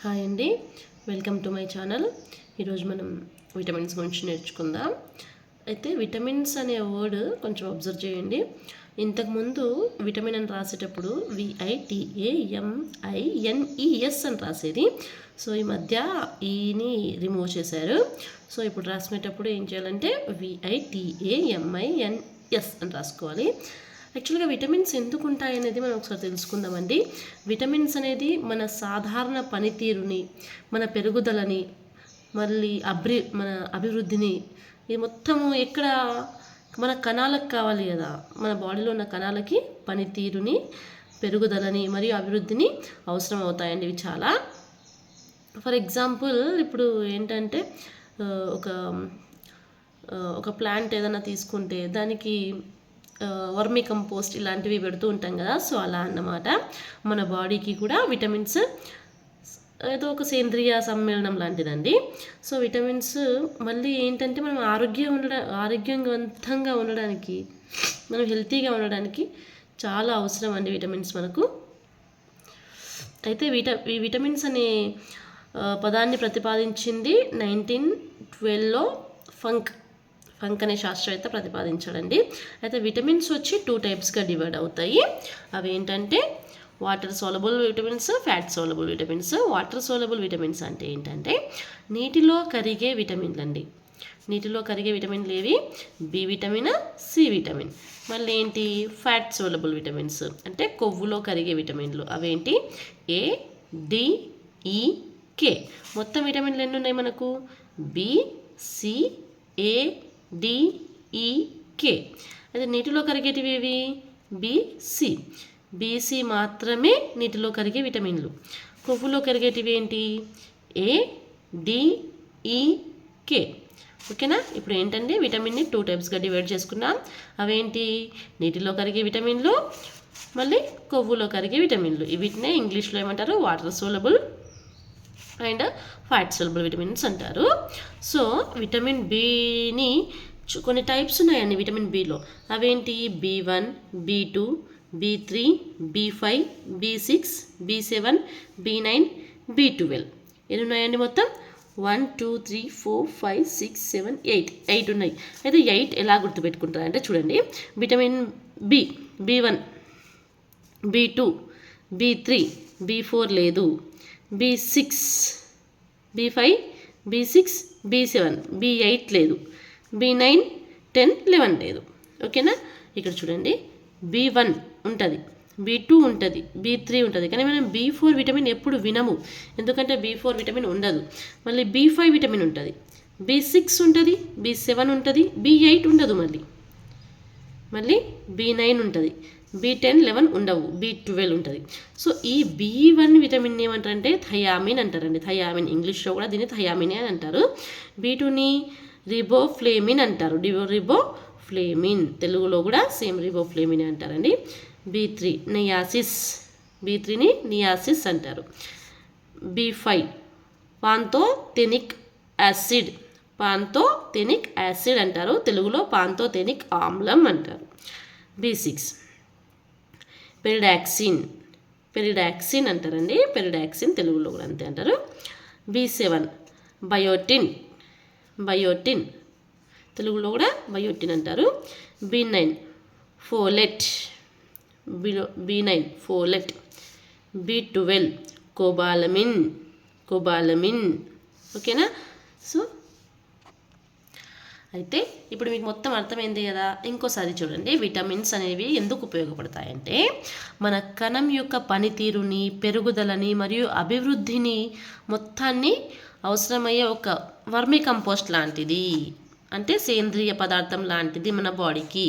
Hi అండి, welcome to my channel. ఈరోజు మనం విటమిన్స్ గురించి నేర్చుకుందాం. అయితే విటమిన్స్ అనే వర్డ్ కొంచెం అబ్జర్వ్ చేయండి. ఇంతకుముందు విటమిన్ అని రాసేటప్పుడు VITAMINES అని రాసేది. సో ఈ మధ్య ఈని రిమూవ్ చేశారు. సో ఇప్పుడు రాసుకునేటప్పుడు ఏం చేయాలంటే VITAMINS అని రాసుకోవాలి. యాక్చువల్గా విటమిన్స్ ఎందుకు ఉంటాయి అనేది మనం ఒకసారి తెలుసుకుందామండి. విటమిన్స్ అనేది మన సాధారణ పనితీరుని, మన పెరుగుదలని, మళ్ళీ మన అభివృద్ధిని, ఇది మొత్తము ఎక్కడ మన కణాలకు కావాలి కదా, మన బాడీలో ఉన్న కణాలకి పనితీరుని, పెరుగుదలని మరియు అభివృద్ధిని అవసరం అవుతాయండి. ఇవి చాలా ఫర్ ఎగ్జాంపుల్ ఇప్పుడు ఏంటంటే ఒక ప్లాంట్ ఏదైనా తీసుకుంటే దానికి వర్మీ కంపోస్ట్ ఇలాంటివి పెడుతూ ఉంటాం కదా. సో అలా అన్నమాట మన బాడీకి కూడా విటమిన్స్ ఏదో ఒక సేంద్రియ సమ్మేళనం లాంటిదండి. సో విటమిన్స్ మళ్ళీ ఏంటంటే మనం ఆరోగ్యవంతంగా ఉండడానికి, మనం హెల్తీగా ఉండడానికి చాలా అవసరం అండి విటమిన్స్ మనకు. అయితే ఈ విటమిన్స్ అనే పదాన్ని ప్రతిపాదించింది 1912లో ఫంక్ అనే శాస్త్రవేత్త ప్రతిపాదించాడండి. అయితే విటమిన్స్ వచ్చి 2 టైప్స్గా డివైడ్ అవుతాయి. అవి ఏంటంటే water soluble vitamins, fat soluble vitamins. Water soluble vitamins అంటే ఏంటంటే నీటిలో కరిగే విటమిన్లు అండి. నీటిలో కరిగే విటమిన్లు ఏవి? B vitamin, C vitamin. మళ్ళీ ఏంటి? ఫ్యాట్ సోలబుల్ విటమిన్స్ అంటే కొవ్వులో కరిగే విటమిన్లు. అవేంటి? ఏ, డి, ఈ, కే. మొత్తం విటమిన్లు ఎన్ని ఉన్నాయి మనకు? బి, సి, ఏ, డి, ఈ, కే. అయితే నీటిలో కరిగేటివి ఏవి? బిసి. బిసి మాత్రమే నీటిలో కరిగే విటమిన్లు. కొవ్వులో కరిగేటివి ఏంటి? ఏ, డి, ఈ, కే. ఓకేనా? ఇప్పుడు ఏంటంటే విటమిన్ని 2 టైప్స్గా డివైడ్ చేసుకున్నాం. అవేంటి? నీటిలో కరిగే విటమిన్లు, మళ్ళీ కొవ్వులో కరిగే విటమిన్లు. వీటినే ఇంగ్లీష్లో ఏమంటారు? Water soluble and fat soluble vitamins అంటారు. సో విటమిన్ బిని కొన్ని టైప్స్ ఉన్నాయండి విటమిన్ బిలో. అవేంటి? B1, B2, B3, B5, B6, B7, B9, B12. ఎన్ని ఉన్నాయండి మొత్తం? 1, 2, 3, 4, 5, 6, 7, 8 ఉన్నాయి. అయితే 8 ఎలా గుర్తుపెట్టుకుంటారంటే చూడండి. Vitamin B, B1, B2, B3, B4 లేదు, B6, B5, B6, B7, B8 లేదు, B9, 10, 11 లేదు. ఓకేనా? ఇక్కడ చూడండి, B1 ఉంటుంది, B2 ఉంటుంది, B3 ఉంటుంది. కానీ మనం B4 విటమిన్ ఎప్పుడు వినము, ఎందుకంటే B4 విటమిన్ ఉండదు. మళ్ళీ B5 విటమిన్ ఉంటుంది, B6 ఉంటుంది, B7 ఉంటుంది, B8 ఉండదు. మళ్ళీ B9 ఉంటుంది, B10, 11 ఉండవు, B12 ఉంటుంది. సో ఈ B1 విటమిన్ ఏమంటారంటే థయామిన్ అంటారండి. థయామిన్ ఇంగ్లీష్లో కూడా దీన్ని థయామిన్ అని అంటారు. B2ని రిబోఫ్లేమిన్ అంటారు. రిబోఫ్లేమిన్ తెలుగులో కూడా సేమ్ రిబోఫ్లేమిన్ అంటారండి. B3 నియాసిస్, B3ని నియాసిస్ అంటారు. B5 పాంతోథెనిక్ యాసిడ్, పాంతోథెనిక్ యాసిడ్ అంటారు. తెలుగులో పాంతోథెనిక్ ఆమ్లం అంటారు. B6 పెరిడాక్సిన్ అంటారండి. పెరిడాక్సిన్ తెలుగులో కూడా అంతే అంటారు. B7 బయోటిన్ తెలుగులో కూడా బయోటిన్ అంటారు. B9 folate, B12 cobalamin. ఓకేనా? సో అయితే ఇప్పుడు మీకు మొత్తం అర్థమైంది కదా. ఇంకోసారి చూడండి, విటమిన్స్ అనేవి ఎందుకు ఉపయోగపడతాయంటే మన కణం యొక్క పనితీరుని, పెరుగుదలని మరియు అభివృద్ధిని మొత్తాన్ని అవసరమయ్యే ఒక వర్మీ కంపోస్ట్ లాంటిది, అంటే సేంద్రియ పదార్థం లాంటిది మన బాడీకి.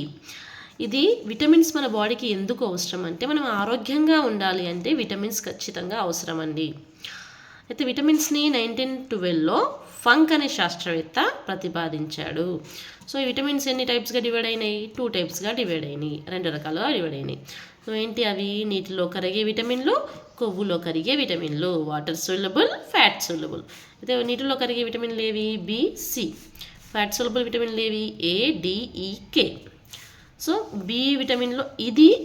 ఇది విటమిన్స్ మన బాడీకి ఎందుకు అవసరం అంటే మనం ఆరోగ్యంగా ఉండాలి అంటే విటమిన్స్ ఖచ్చితంగా అవసరం అండి. అయితే విటమిన్స్ని 1912లో ఫంక్ అనే శాస్త్రవేత్త ప్రతిపాదించాడు. సో ఈ విటమిన్స్ ఎన్ని టైప్స్గా డివైడ్ అయినాయి? 2 టైప్స్గా డివైడ్ అయినాయి, 2 రకాలుగా డివైడ్ అయినాయి. సో ఏంటి అవి? నీటిలో కరిగే విటమిన్లు, కొవ్వులో కరిగే విటమిన్లు. Water soluble, fat soluble. అయితే నీటిలో కరిగే విటమిన్లు ఏవి? B, C. ఫ్యాట్ సోలబుల్ విటమిన్లు ఏవి? ఏ, డి, ఈ, కే. సో బి విటమిన్లో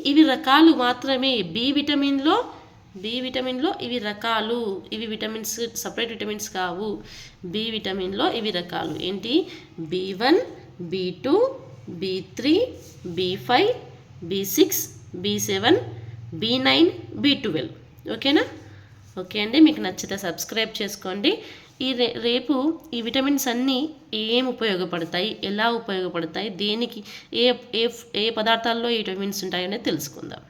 ఇవి రకాలు మాత్రమే. బి విటమిన్లో బి విటమిన్లో ఇవి రకాలు, ఇవి విటమిన్స్ సపరేట్ విటమిన్స్ కావు. బి విటమిన్లో ఇవి రకాలు ఏంటి? B1, B2, B3, B5, B6, B7, B9, B12. ఓకేనా? ఓకే అండి, మీకు నచ్చితే సబ్స్క్రైబ్ చేసుకోండి. రేపు ఈ విటమిన్స్ అన్నీ ఏం ఉపయోగపడతాయి, ఎలా ఉపయోగపడతాయి, దేనికి ఏ ఏ ఏ పదార్థాల్లో ఈ విటమిన్స్ ఉంటాయనేది తెలుసుకుందాం.